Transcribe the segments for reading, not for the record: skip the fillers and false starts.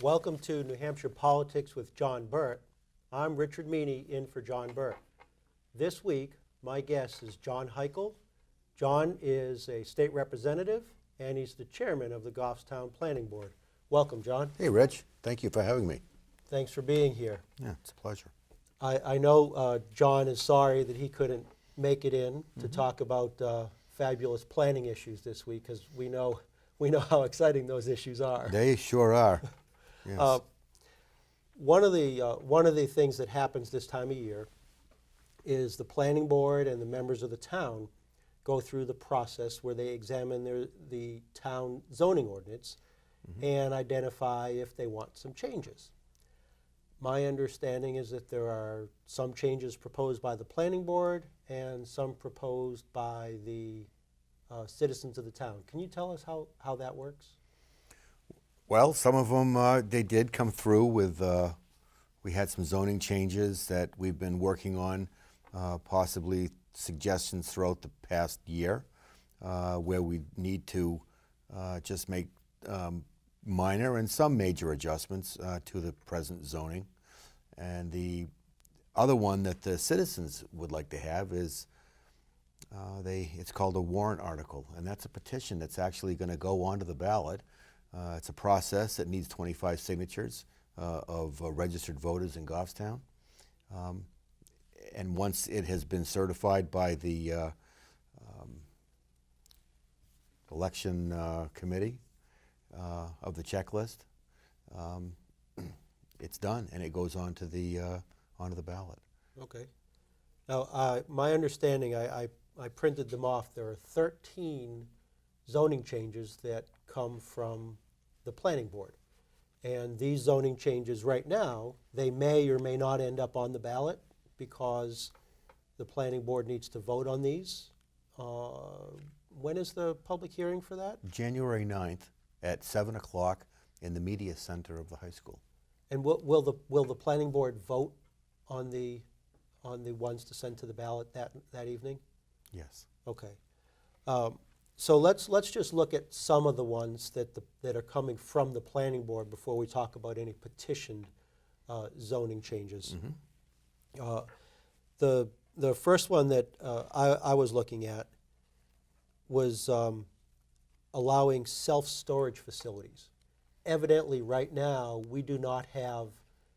Welcome to New Hampshire Politics with John Burt. I'm Richard Meaney in for John Burt. This week, my guest is John Hikel. John is a state representative and he's the chairman of the Goffstown Planning Board. Welcome, John. Hey, Rich. Thank you for having me. Thanks for being here. Yeah, it's a pleasure. I know John is sorry that he couldn't make it in to talk about fabulous planning issues this week, because we know how exciting those issues are. They sure are. Yes. One of the things that happens this time of year is the planning board and the members of the town go through the process where they examine the town zoning ordinance and identify if they want some changes. My understanding is that there are some changes proposed by the planning board and some proposed by the citizens of the town. Can you tell us how that works? Well, some of them, they did come through with, we had some zoning changes that we've been working on, possibly suggestions throughout the past year, where we need to just make minor and some major adjustments to the present zoning. And the other one that the citizens would like to have is it's called a warrant article, and that's a petition that's actually going to go onto the ballot. It's a process that needs 25 signatures of registered voters in Goffstown. And once it has been certified by the election committee of the checklist, it's done, and it goes onto the ballot. Okay. Now, my understanding, I printed them off. There are 13 zoning changes that come from the planning board. And these zoning changes right now, they may or may not end up on the ballot because the planning board needs to vote on these. When is the public hearing for that? January 9th at 7 o'clock in the media center of the high school. And will the planning board vote on the ones to send to the ballot that evening? Yes. Okay. So let's just look at some of the ones that are coming from the planning board before we talk about any petitioned zoning changes. The first one that I was looking at was allowing self-storage facilities. Evidently, right now, we do not have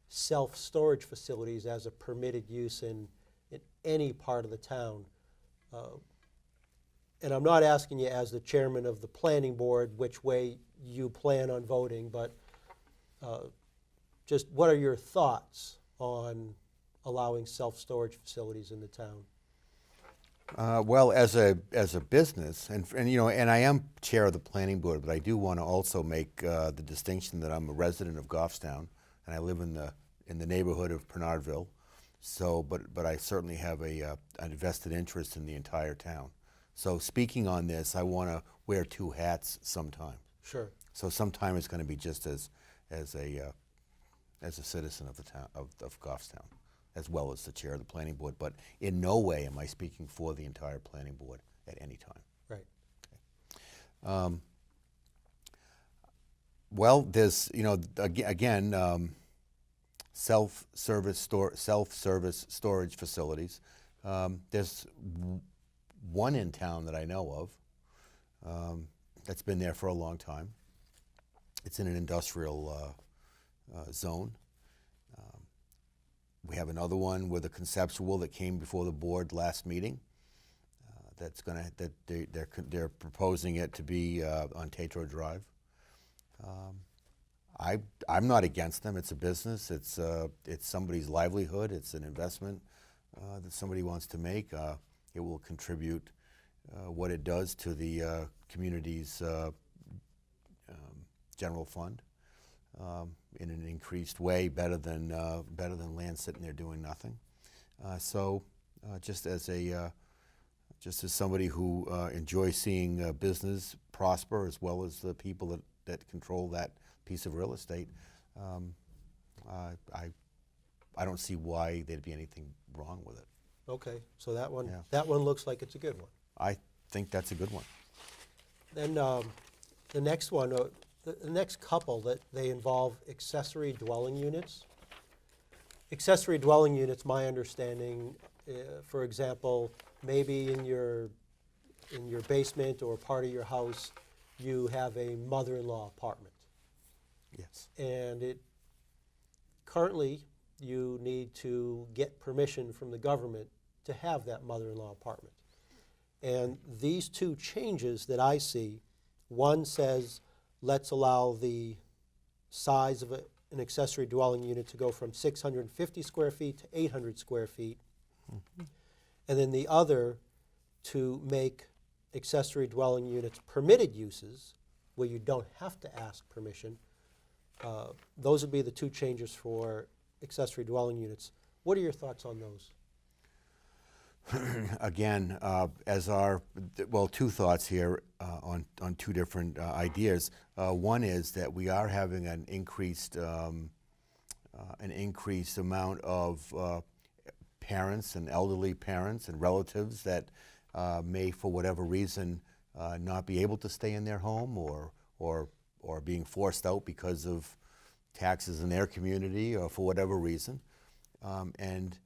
self-storage facilities as a permitted use in any part of the town. And I'm not asking you as the chairman of the planning board which way you plan on voting, but just what are your thoughts on allowing self-storage facilities in the town? Well, as a business, and I am chair of the planning board, but I do want to also make the distinction that I'm a resident of Goffstown, and I live in the neighborhood of Bernardville. So, but I certainly have an vested interest in the entire town. So, speaking on this, I want to wear two hats sometime. Sure. So, sometime it's going to be just as a citizen of the town of Goffstown, as well as the chair of the planning board, but in no way am I speaking for the entire planning board at any time. Right. Okay. Well, there's, again, self-service storage facilities. There's one in town that I know of that's been there for a long time. It's in an industrial zone. We have another one with a conceptual that came before the board last meeting. They're proposing it to be on Tatro Drive. I'm not against them. It's a business. It's somebody's livelihood. It's an investment that somebody wants to make. It will contribute what it does to the community's general fund. In an increased way, better than land sitting there doing nothing. Just as somebody who enjoys seeing business prosper, as well as the people that control that piece of real estate, I don't see why there'd be anything wrong with it. Okay, so that one looks like it's a good one. I think that's a good one. Then the next one, the next couple, that they involve accessory dwelling units. Accessory dwelling units, my understanding, for example, maybe in your basement or part of your house, you have a mother-in-law apartment. Yes. And currently, you need to get permission from the government to have that mother-in-law apartment. And these two changes that I see, one says, let's allow the size of an accessory dwelling unit to go from 650 square feet to 800 square feet. Mm-hmm. And then the other, to make accessory dwelling units permitted uses, where you don't have to ask permission. Those would be the two changes for accessory dwelling units. What are your thoughts on those? Again, two thoughts here on two different ideas. One is that we are having an increased amount of parents and elderly parents and relatives that may, for whatever reason, not be able to stay in their home or being forced out because of taxes in their community or for whatever reason, and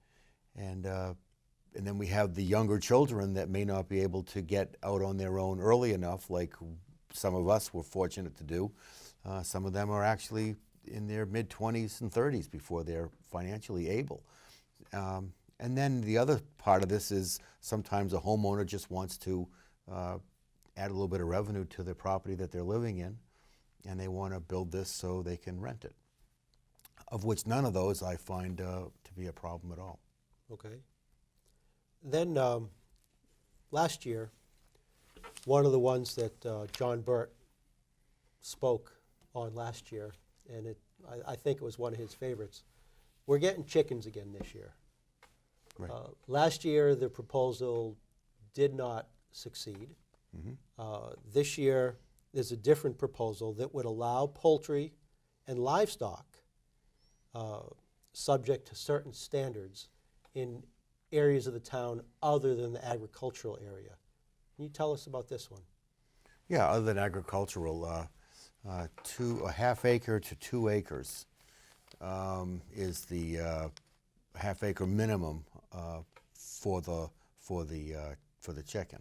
then we have the younger children that may not be able to get out on their own early enough, like some of us were fortunate to do. Some of them are actually in their mid-20s and 30s before they're financially able. And then the other part of this is sometimes a homeowner just wants to add a little bit of revenue to the property that they're living in, and they want to build this so they can rent it, of which none of those I find to be a problem at all. Okay. Then last year, one of the ones that John Burt spoke on last year, and I think it was one of his favorites, we're getting chickens again this year. Right. Last year, the proposal did not succeed. Mm-hmm. This year, there's a different proposal that would allow poultry and livestock, subject to certain standards, in areas of the town other than the agricultural area. Can you tell us about this one? Yeah, other than agricultural, a half acre to 2 acres is the half-acre minimum for the chicken.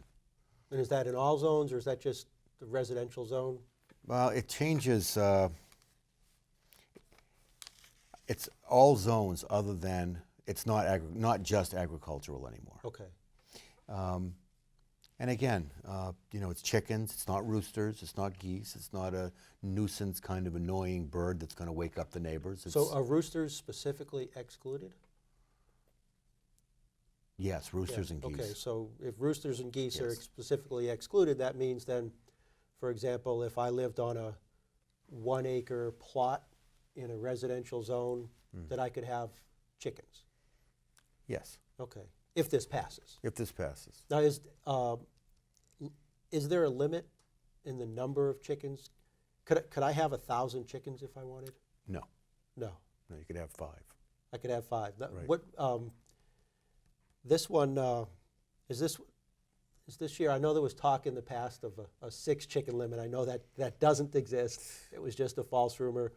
And is that in all zones, or is that just the residential zone? Well, it changes. It's all zones other than, it's not just agricultural anymore. Okay. And again, it's chickens. It's not roosters. It's not geese. It's not a nuisance kind of annoying bird that's going to wake up the neighbors. So are roosters specifically excluded? Yes, roosters Yeah. and geese. Okay, so if roosters and geese are Yes. specifically excluded, that means then, for example, if I lived on a 1 acre plot in a residential zone, that I could have chickens. Yes, Okay, if this passes. if this passes. Now, is there a limit in the number of chickens? Could I have 1,000 chickens if I wanted? No, No, no, you could have 5. I could have 5. Now, Right. what this one is this year? I know there was talk in the past of a 6 chicken limit. I know that doesn't exist. It was just a false rumor.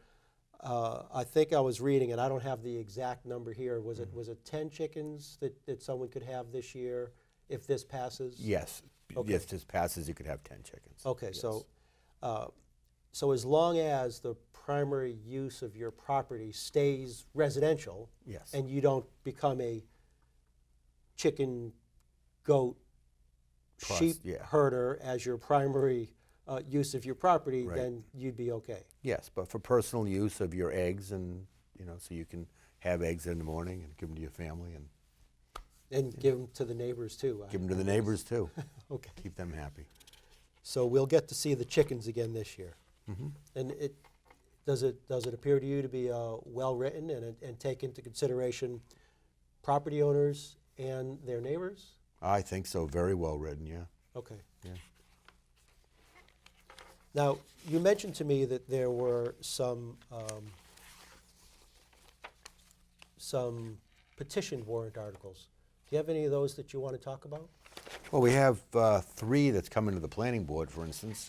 I think I was reading, and I don't have the exact number here. Was it 10 chickens that someone could have this year if this passes? Yes, Okay. if this passes, you could have 10 chickens. Okay, Yes. so as long as the primary use of your property stays residential, Yes. and you don't become a chicken, goat, sheep yeah. herder as your primary use of your property, Right. then you'd be okay. Yes, but for personal use of your eggs, and so you can have eggs in the morning and give them to your family and And give them to the neighbors too. give them to the neighbors too. Okay. Keep them happy. So we'll get to see the chickens again this year. Mm-hmm. And does it appear to you to be well written and take into consideration property owners and their neighbors? I think so. Very well written. Yeah. Okay. Yeah. Now, you mentioned to me that there were some petition warrant articles. Do you have any of those that you want to talk about? Well, we have 3 that's coming to the planning board, for instance.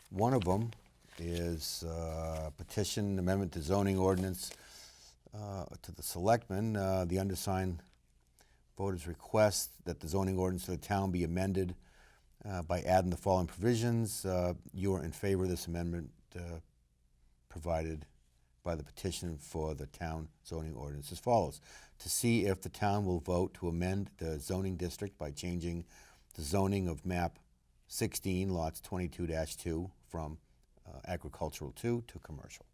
One of them is petition amendment to zoning ordinance to the selectmen. The undersigned voters request that the zoning ordinance of the town be amended by adding the following provisions. You are in favor of this amendment provided by the petition for the town zoning ordinance as follows. To see if the town will vote to amend the zoning district by changing the zoning of map 16 lots 22-2 from agricultural 2 to commercial.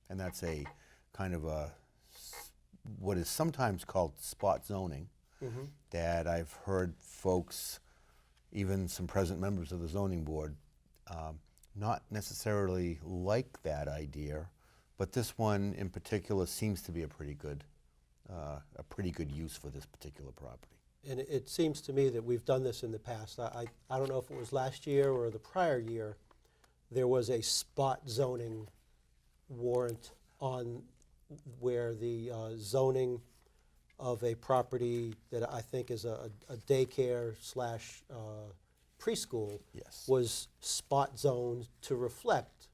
And that's a kind of what is sometimes called spot zoning that I've heard folks, even some present members of the zoning board, not necessarily like that idea, but this one in particular seems to be a pretty good use for this particular property. And it seems to me that we've done this in the past. I don't know if it was last year or the prior year, there was a spot zoning warrant on where the zoning of a property that I think is a daycare slash preschool Yes. was spot zoned to reflect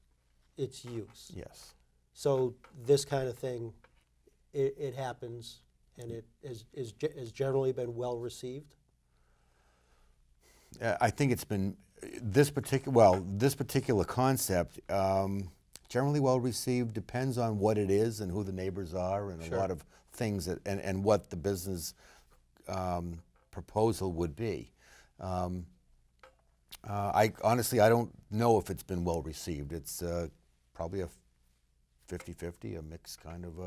its use. Yes. So this kind of thing, it happens, and it is generally been well received. I think it's been this particular concept generally well received. Depends on what it is and who the neighbors are, and Sure. a lot of things that and what the business proposal would be. I honestly don't know if it's been well received. It's probably a 50-50, a mixed kind of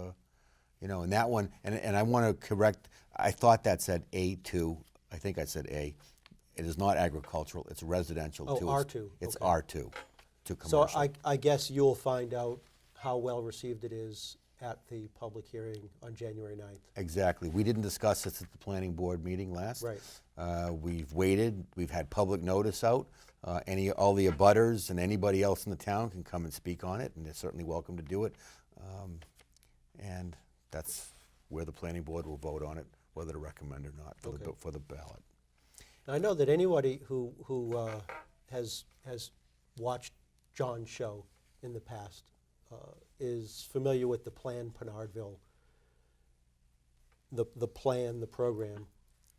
and that one, and I want to correct, I thought that said A2, I think I said A. It is not agricultural, it's residential Oh, too. R2, It's okay. R2 to So commercial. I guess you'll find out how well received it is at the public hearing on January 9th. Exactly. We didn't discuss this at the planning board meeting last. Right. We've waited, we've had public notice out. All the abutters and anybody else in the town can come and speak on it, and they're certainly welcome to do it. And that's where the planning board will vote on it, whether to recommend or not for the ballot. Now, I know that anybody who has watched John's show in the past is familiar with the Plan Penardville, the plan, the program,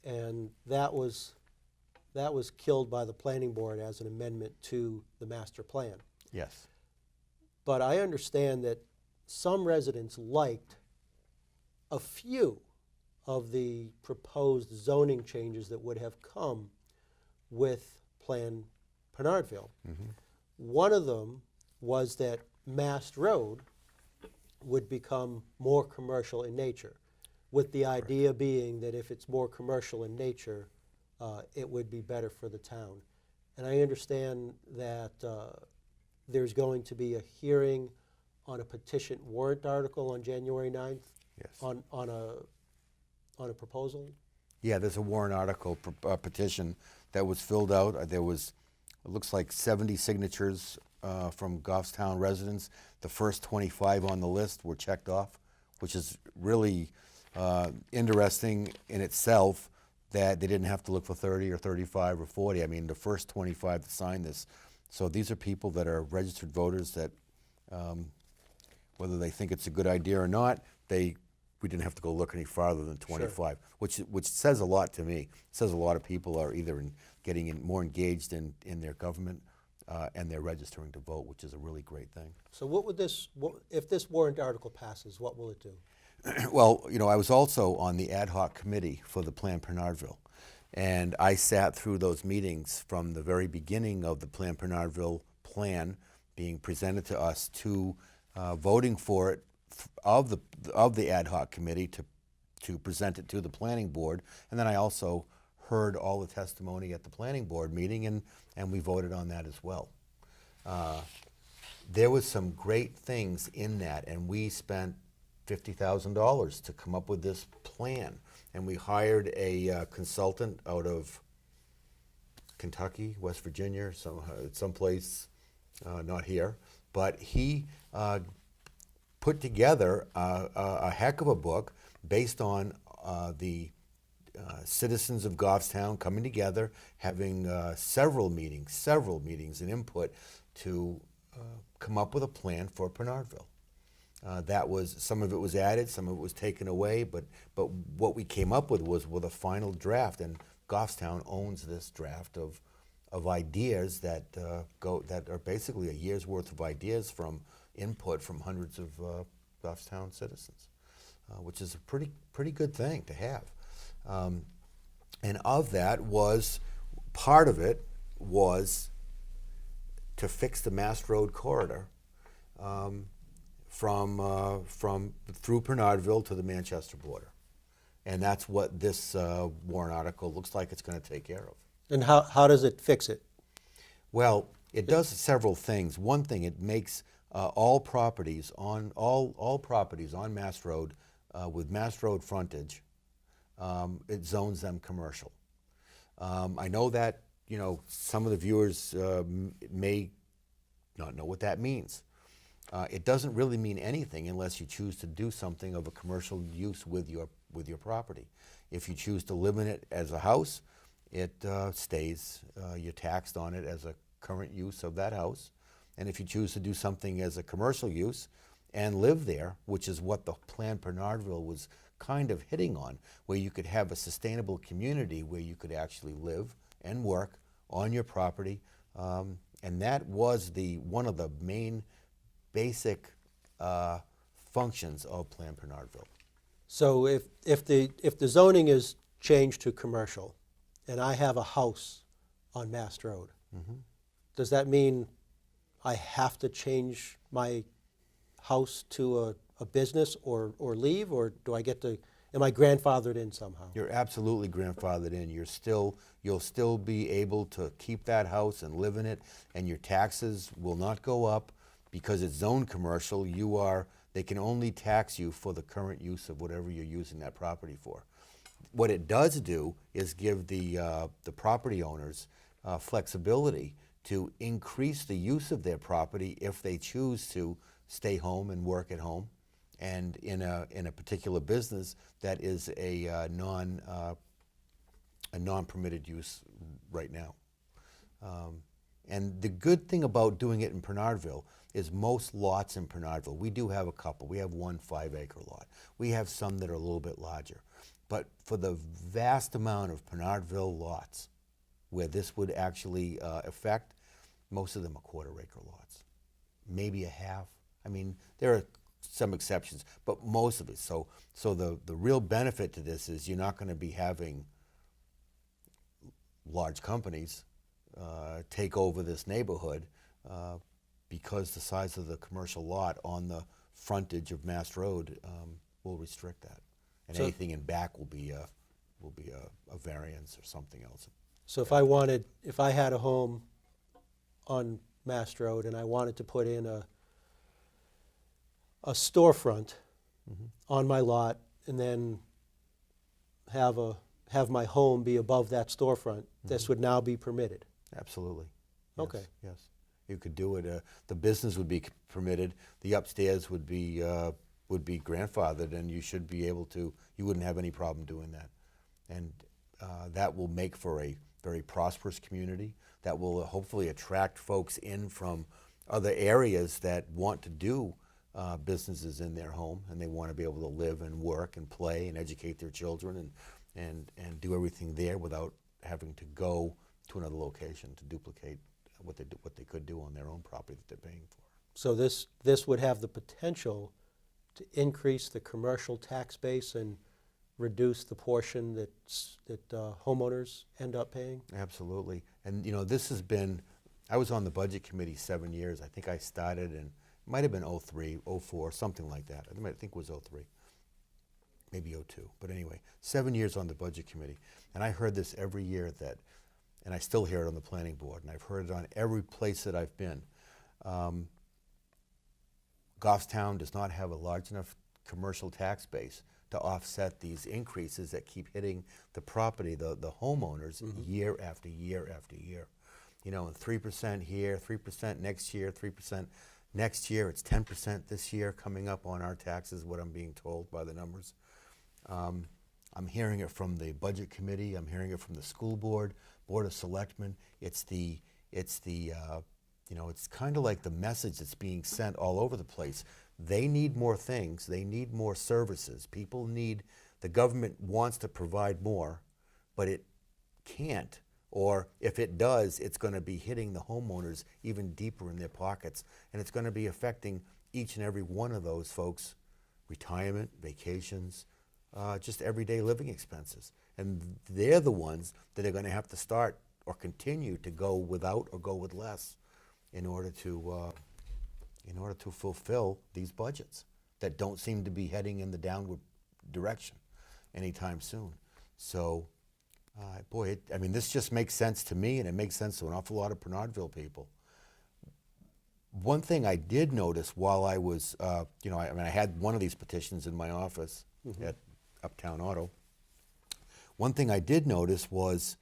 and that was killed by the planning board as an amendment to the master plan. Yes. But I understand that some residents liked a few of the proposed zoning changes that would have come with Plan Penardville. One of them was that Mast Road would become more commercial in nature, with the idea being that if it's more commercial in nature, it would be better for the town. And I understand that there's going to be a hearing on a petition warrant article on January 9th. Yes. On a proposal? Yeah, there's a warrant article petition that was filled out. It looks like 70 signatures from Goffstown residents. The first 25 on the list were checked off, which is really interesting in itself that they didn't have to look for 30 or 35 or 40. I mean, the first 25 to sign this. So these are people that are registered voters that, whether they think it's a good idea or not, we didn't have to go look any farther than 25, Sure. which says a lot to me. It says a lot of people are either getting more engaged in their government and they're registering to vote, which is a really great thing. So if this warrant article passes, what will it do? Well, I was also on the ad hoc committee for the Plan Penardville, and I sat through those meetings from the very beginning of the Plan Penardville plan being presented to us to voting for it of the ad hoc committee to present it to the planning board, and then I also heard all the testimony at the planning board meeting, and we voted on that as well. There was some great things in that, and we spent $50,000 to come up with this plan, and we hired a consultant out of Kentucky, West Virginia, someplace, not here, but he put together a heck of a book based on the citizens of Goffstown coming together, having several meetings and input, to come up with a plan for Bernardville. That was, some of it was added, some of it was taken away, but what we came up with was a final draft, and Goffstown owns this draft of ideas that that are basically a year's worth of ideas from input from hundreds of Goffstown citizens, which is a pretty good thing to have. And of that was, part of it was to fix the Mass Road corridor from through Bernardville to the Manchester border. And that's what this warrant article looks like it's going to take care of. And how does it fix it? Well, it does several things. One thing, it makes all properties on Mass Road with Mass Road frontage, it zones them commercial. I know that, you know, some of the viewers may not know what that means. It doesn't really mean anything unless you choose to do something of a commercial use with your property. If you choose to live in it as a house, it stays, you're taxed on it as a current use of that house. And if you choose to do something as a commercial use and live there, which is what the Plan Bernardville was kind of hitting on, where you could have a sustainable community where you could actually live and work on your property. And that was one of the main basic functions of Plan Bernardville. So if the zoning is changed to commercial, and I have a house on Mass Road, does that mean I have to change my house to a business or leave, or do I get to? Am I grandfathered in somehow? You're absolutely grandfathered in. You'll still be able to keep that house and live in it, and your taxes will not go up because it's zoned commercial. They can only tax you for the current use of whatever you're using that property for. What it does do is give the property owners flexibility to increase the use of their property if they choose to stay home and work at home, and in a particular business that is a non-permitted use right now. And the good thing about doing it in Bernardville is most lots in Bernardville, we do have a couple. We have one 5-acre lot. We have some that are a little bit larger. But for the vast amount of Bernardville lots where this would actually affect, most of them are 1/4-acre lots, maybe a half. I mean, there are some exceptions, but most of it. So the real benefit to this is you're not going to be having large companies take over this neighborhood because the size of the commercial lot on the frontage of Mass Road will restrict that, and So- anything in back will be a variance or something else. So if I had a home on Mass Road and I wanted to put in a storefront on my lot and then have my home be above that storefront, this would now be permitted. Absolutely. Yes, Okay. Yes, you could do it. The business would be permitted. The upstairs would be grandfathered, and you should be able to. You wouldn't have any problem doing that, and that will make for a very prosperous community. That will hopefully attract folks in from other areas that want to do businesses in their home, and they want to be able to live and work and play and educate their children and do everything there without having to go to another location to duplicate what they could do on their own property that they're paying for. So this would have the potential to increase the commercial tax base and reduce the portion that homeowners end up paying? Absolutely. And you know, this has been, I was on the budget committee 7 years. I think I started in, it might have been 03, 04, something like that. I think it was 03, maybe 02. But anyway, 7 years on the budget committee. And I heard this every year and I still hear it on the planning board, and I've heard it on every place that I've been. Goffstown does not have a large enough commercial tax base to offset these increases that keep hitting the property, the homeowners, year after year after year. You know, and 3% here, 3% next year, 3% next year. It's 10% this year coming up on our taxes, what I'm being told by the numbers. I'm hearing it from the budget committee. I'm hearing it from the school board, board of selectmen. It's the it's kind of like the message that's being sent all over the place. They need more things. They need more services. The government wants to provide more, but it can't. Or if it does, it's going to be hitting the homeowners even deeper in their pockets. And it's going to be affecting each and every one of those folks' retirement, vacations, just everyday living expenses. And they're the ones that are going to have to start or continue to go without or go with less in order to fulfill these budgets that don't seem to be heading in the downward direction anytime soon. So, this just makes sense to me, and it makes sense to an awful lot of Bernardville people. One thing I did notice while I was, I had one of these petitions in my office at Uptown Auto. One thing I did notice was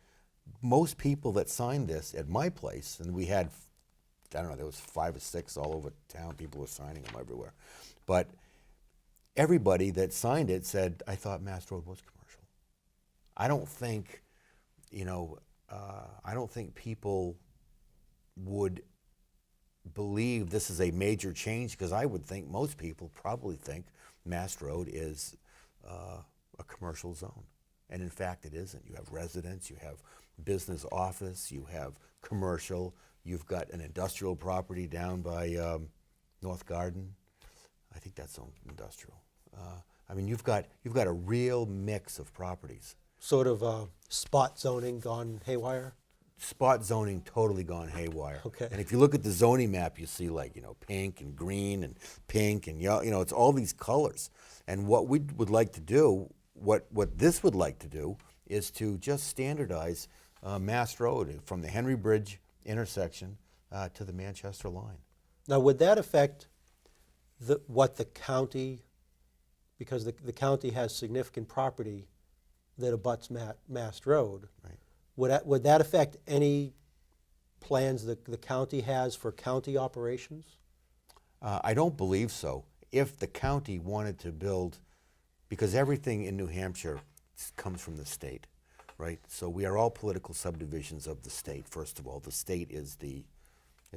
most people that signed this at my place, and we had, there was 5 or 6 all over town. People were signing them everywhere. But everybody that signed it said, I thought Mass Road was commercial. I don't think, I don't think people would believe this is a major change, because I would think most people probably think Mass Road is a commercial zone. And in fact, it isn't. You have residents, you have business office, you have commercial, you've got an industrial property down by North Garden. I think that's on industrial. You've got a real mix of properties. Sort of spot zoning gone haywire? Spot zoning totally gone haywire. Okay. And if you look at the zoning map, you see pink and green and pink and yellow, it's all these colors. And what we would like to do, what this would like to do, is to just standardize Mass Road from the Henry Bridge intersection to the Manchester line. Now, would that affect what the county, because the county has significant property that abuts Mass Road, Right. Would that affect any plans that the county has for county operations? I don't believe so. If the county wanted to build, because everything in New Hampshire comes from the state, right? So we are all political subdivisions of the state. First of all, the state is the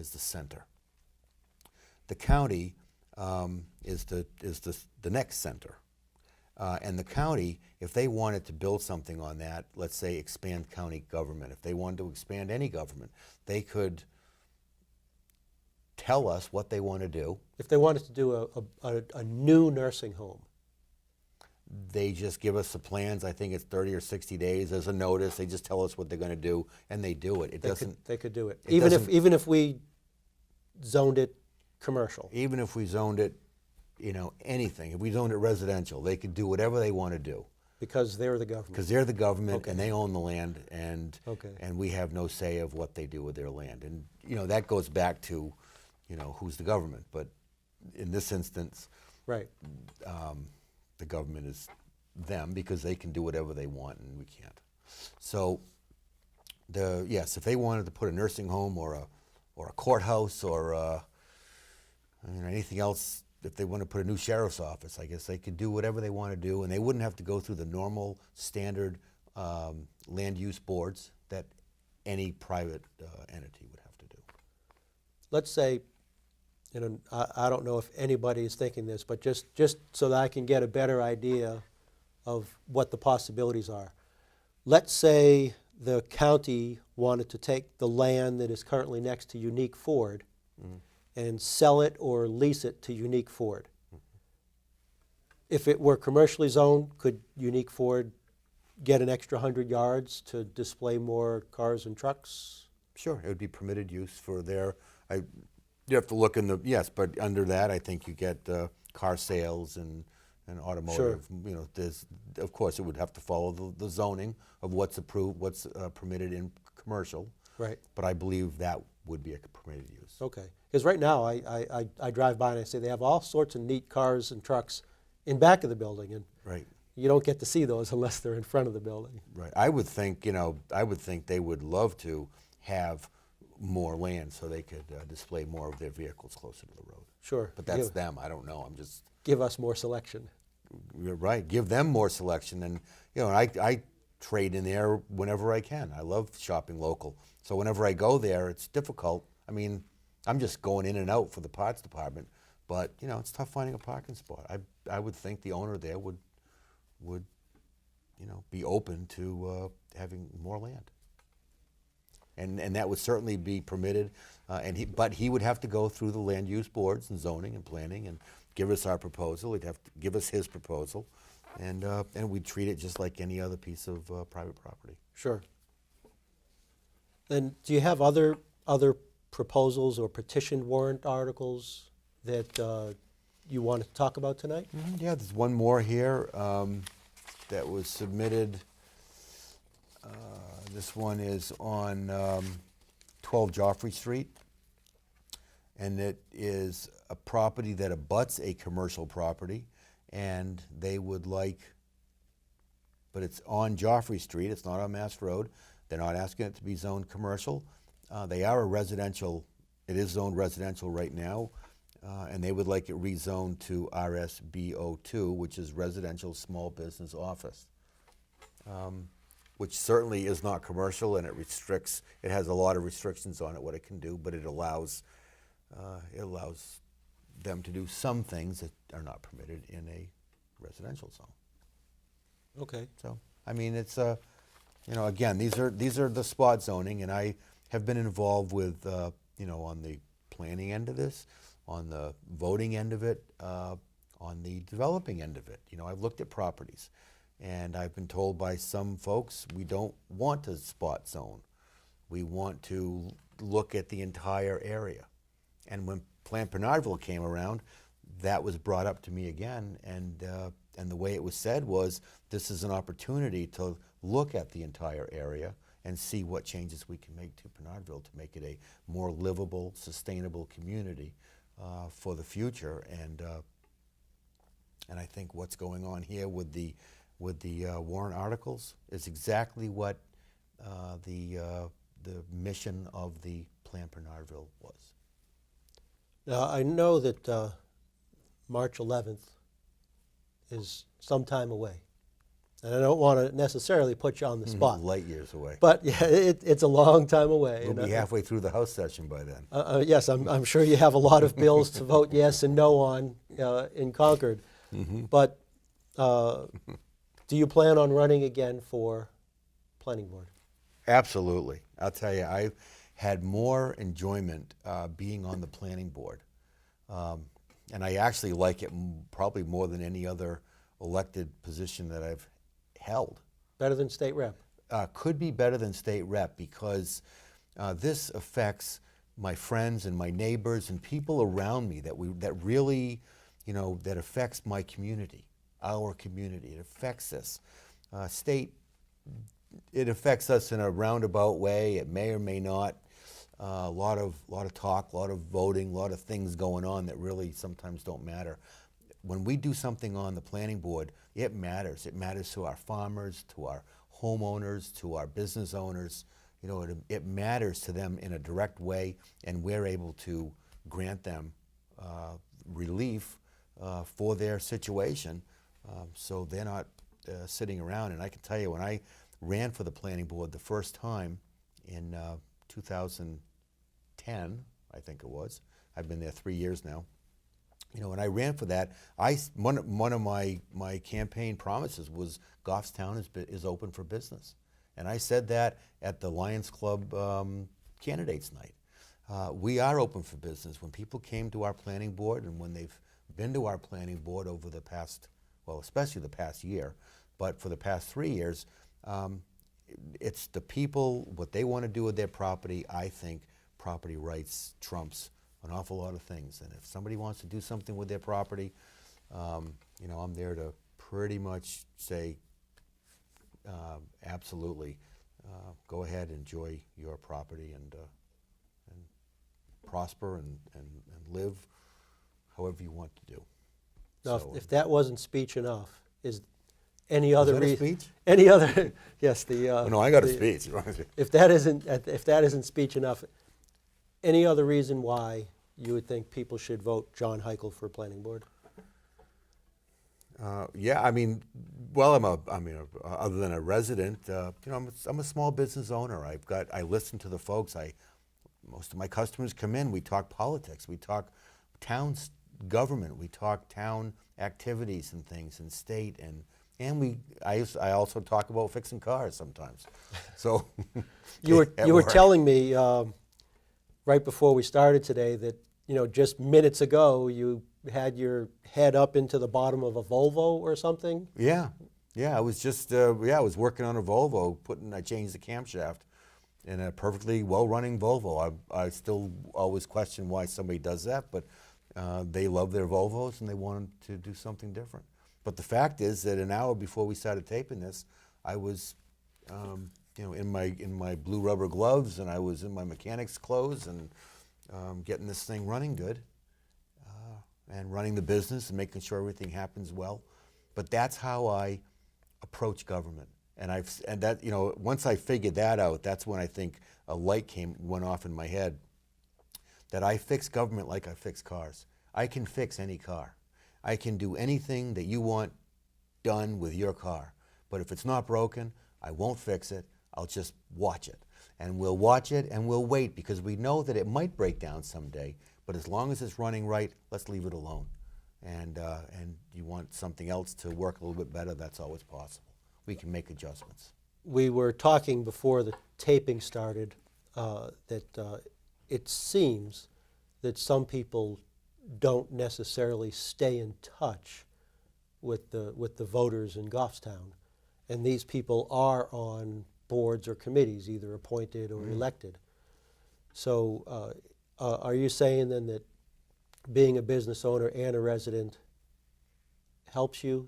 center. The county is the next center. And the county, if they wanted to build something on that, let's say expand county government, if they wanted to expand any government, they could tell us what they want to do. If they wanted to do a new nursing home? They just give us the plans. I think it's 30 or 60 days. There's a notice. They just tell us what they're going to do, and they do it. They could do it. Even if we zoned it commercial? Even if we zoned it, anything. If we zoned it residential, they could do whatever they want to do. Because they're the government? Because they're the government, Okay. and they own the land, and we have no say of what they do with their land. And, that goes back to, who's the government. But in this instance, right, the government is them, because they can do whatever they want and we can't. So, yes, if they wanted to put a nursing home or a courthouse or anything else, if they want to put a new sheriff's office, I guess they could do whatever they want to do, and they wouldn't have to go through the normal standard land use boards that any private entity would have to do. let's say, I don't know if anybody is thinking this, but just so that I can get a better idea of what the possibilities are. Let's say the county wanted to take the land that is currently next to Unique Ford and sell it or lease it to Unique Ford. If it were commercially zoned, could Unique Ford get an extra 100 yards to display more cars and trucks? Sure, it would be permitted use for their, you have to look in the, yes, but under that, I think you get car sales and automotive. Sure. There's, of course, it would have to follow the zoning of what's approved, what's permitted in commercial. Right. But I believe that would be a permitted use. Okay. Because right now, I drive by and I say they have all sorts of neat cars and trucks in back of the building, and Right. you don't get to see those unless they're in front of the building. Right. I would think, they would love to have more land so they could display more of their vehicles closer to the road. Sure. But that's them. I don't know. I'm just. Give us more selection. You're right. Give them more selection, and I trade in there whenever I can. I love shopping local. So whenever I go there, it's difficult. I mean, I'm just going in and out for the parts department, but you know, it's tough finding a parking spot. I would think the owner there would you know, be open to having more land. And that would certainly be permitted, but he would have to go through the land use boards and zoning and planning and give us our proposal. He'd have to give us his proposal, and we'd treat it just like any other piece of private property. Sure. And do you have other proposals or petition warrant articles that you want to talk about tonight? Yeah, there's one more here that was submitted. This one is on 12 Joffrey Street, and it is a property that abuts a commercial property, and they would like, but it's on Joffrey Street, it's not on Mass Road. They're not asking it to be zoned commercial. They are a residential, it is zoned residential right now, and they would like it rezoned to RSBO2, which is Residential Small Business Office. Which certainly is not commercial, and it has a lot of restrictions on it, what it can do, but it allows them to do some things that are not permitted in a residential zone. Okay. So, I mean, it's, you know, again, these are the spot zoning, and I have been involved with, you know, on the planning end of this, on the voting end of it, on the developing end of it. You know, I've looked at properties. And I've been told by some folks, we don't want a spot zone. We want to look at the entire area. And when Plan Bernardville came around, that was brought up to me again. And the way it was said was, this is an opportunity to look at the entire area and see what changes we can make to Bernardville to make it a more livable, sustainable community for the future. And I think what's going on here with the warrant articles is exactly what the mission of the Plan Bernardville was. Now, I know that March 11th is some time away, and I don't want to necessarily put you on the spot. Light years away. But yeah, it's a long time away. We'll be halfway through the House session by then. Yes, I'm sure you have a lot of bills to vote yes and no on in Concord. But do you plan on running again for planning board? Absolutely. I'll tell you, I've had more enjoyment being on the planning board. And I actually like it probably more than any other elected position that I've held. Better than state rep? Could be better than state rep, because this affects my friends and my neighbors and people around me that really, you know, that affects my community. Our community. It affects us. State, it affects us in a roundabout way. It may or may not. A lot of talk, a lot of voting, a lot of things going on that really sometimes don't matter. When we do something on the planning board, it matters. It matters to our farmers, to our homeowners, to our business owners. You know, it matters to them in a direct way, and we're able to grant them relief for their situation. So they're not sitting around. And I can tell you, when I ran for the planning board the first time in 2010, I think it was, I've been there 3 years now. You know, when I ran for that, one of my campaign promises was Goffstown is open for business. And I said that at the Lions Club candidates night. We are open for business. When people came to our planning board, and when they've been to our planning board over the past, well, especially the past year, but for the past 3 years, it's the people, what they want to do with their property. I think property rights trumps an awful lot of things. And if somebody wants to do something with their property, you know, I'm there to pretty much say, absolutely, go ahead, enjoy your property, and prosper and live however you want to do. Now, So, if that wasn't speech enough, is any other that a reason? speech? Any other? Yes, the. Oh, no, I got a the- speech. If that isn't speech enough, any other reason why you would think people should vote John Hikel for planning board? Yeah, I mean, well, other than a resident, you know, I'm a small business owner. I listen to the folks. most of my customers come in, we talk politics, we talk town government, we talk town activities and things, and state, and I also talk about fixing cars sometimes. So You were work. telling me right before we started today that just minutes ago you had your head up into the bottom of a Volvo or something. Yeah, I was just I was working on a Volvo. I changed the camshaft in a perfectly well-running Volvo. I still always question why somebody does that, but they love their Volvos and they wanted to do something different. But the fact is that an hour before we started taping this, I was in my blue rubber gloves, and I was in my mechanic's clothes, and getting this thing running good, and running the business and making sure everything happens well. But that's how I approach government. And once I figured that out, that's when I think a light went off in my head, that I fix government like I fix cars. I can fix any car. I can do anything that you want done with your car. But if it's not broken, I won't fix it. I'll just watch it. And we'll watch it and we'll wait, because we know that it might break down someday. But as long as it's running right, let's leave it alone. And you want something else to work a little bit better, that's always possible. We can make adjustments. We were talking before the taping started that it seems that some people don't necessarily stay in touch with the voters in Goffstown, and these people are on boards or committees, either appointed or elected. So are you saying then that being a business owner and a resident helps you?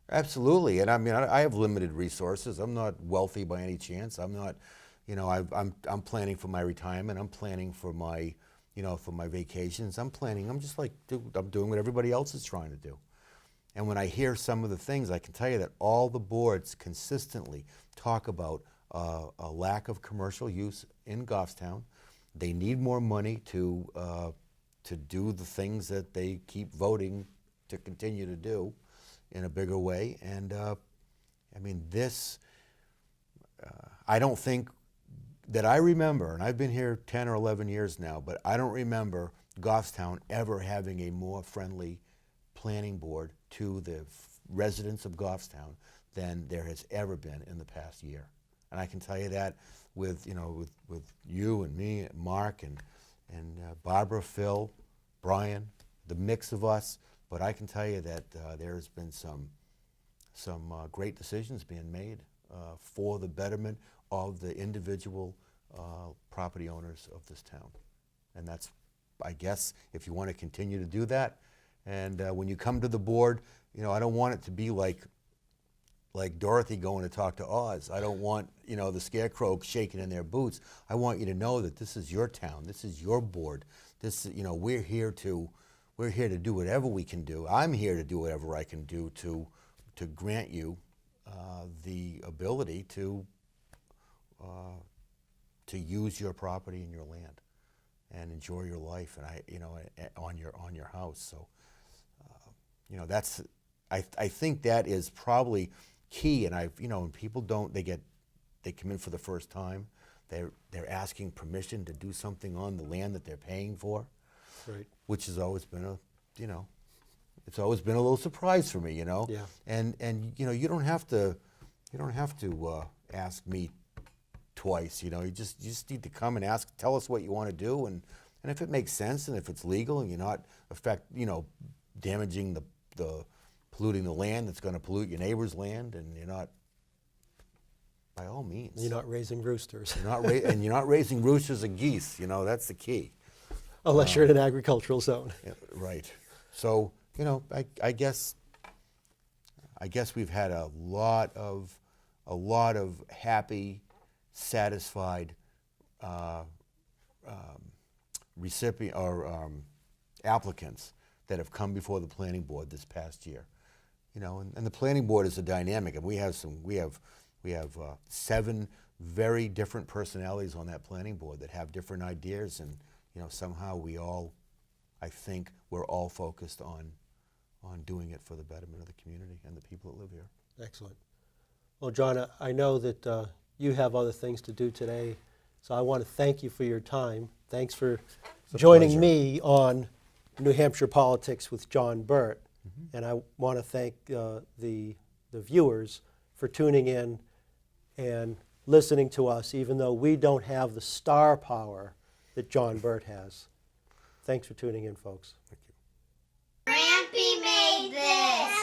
Absolutely, and I mean, I have limited resources. I'm not wealthy by any chance. I'm not, I'm planning for my retirement. I'm planning for my, for my vacations. I'm just like, I'm doing what everybody else is trying to do. And when I hear some of the things, I can tell you that all the boards consistently talk about a lack of commercial use in Goffstown. They need more money to do the things that they keep voting to continue to do in a bigger way. And I mean, I don't think that I remember, and I've been here 10 or 11 years now, but I don't remember Goffstown ever having a more friendly planning board to the residents of Goffstown than there has ever been in the past year. And I can tell you that with you and me, Mark and Barbara, Phil, Brian, the mix of us. But I can tell you that there's been some great decisions being made for the betterment of the individual property owners of this town. And that's, I guess, if you want to continue to do that. And when you come to the board, I don't want it to be like Dorothy going to talk to Oz. I don't want, the scarecrow shaking in their boots. I want you to know that this is your town. This is your board. We're here to do whatever we can do. I'm here to do whatever I can do to grant you the ability to use your property and your land and enjoy your life and on your house. So that's I think that is probably key. And when people they come in for the first time, they're asking permission to do something on the land that they're paying for. Right. Which has always been it's always been a little surprise for me, Yeah. And you don't have to ask me twice, you just need to come and tell us what you want to do, and if it makes sense and if it's legal and you're not damaging polluting the land that's going to pollute your neighbor's land, and you're not, by all means. You're not raising roosters. And you're not raising roosters or geese, that's the key. Unless you're in an agricultural zone. Yeah, right. So, I guess we've had a lot of happy, satisfied recipient or applicants that have come before the planning board this past year. And the planning board is a dynamic, and we have 7 very different personalities on that planning board that have different ideas, and somehow I think we're all focused on doing it for the betterment of the community and the people that live here. Excellent. Well, John, I know that you have other things to do today, So I want to thank you for your time. Thanks for a joining pleasure. me on New Hampshire Politics with John Burt. And I want to thank the viewers for tuning in and listening to us, even though we don't have the star power that John Burt has. Thanks for tuning in, folks. Grampy made this.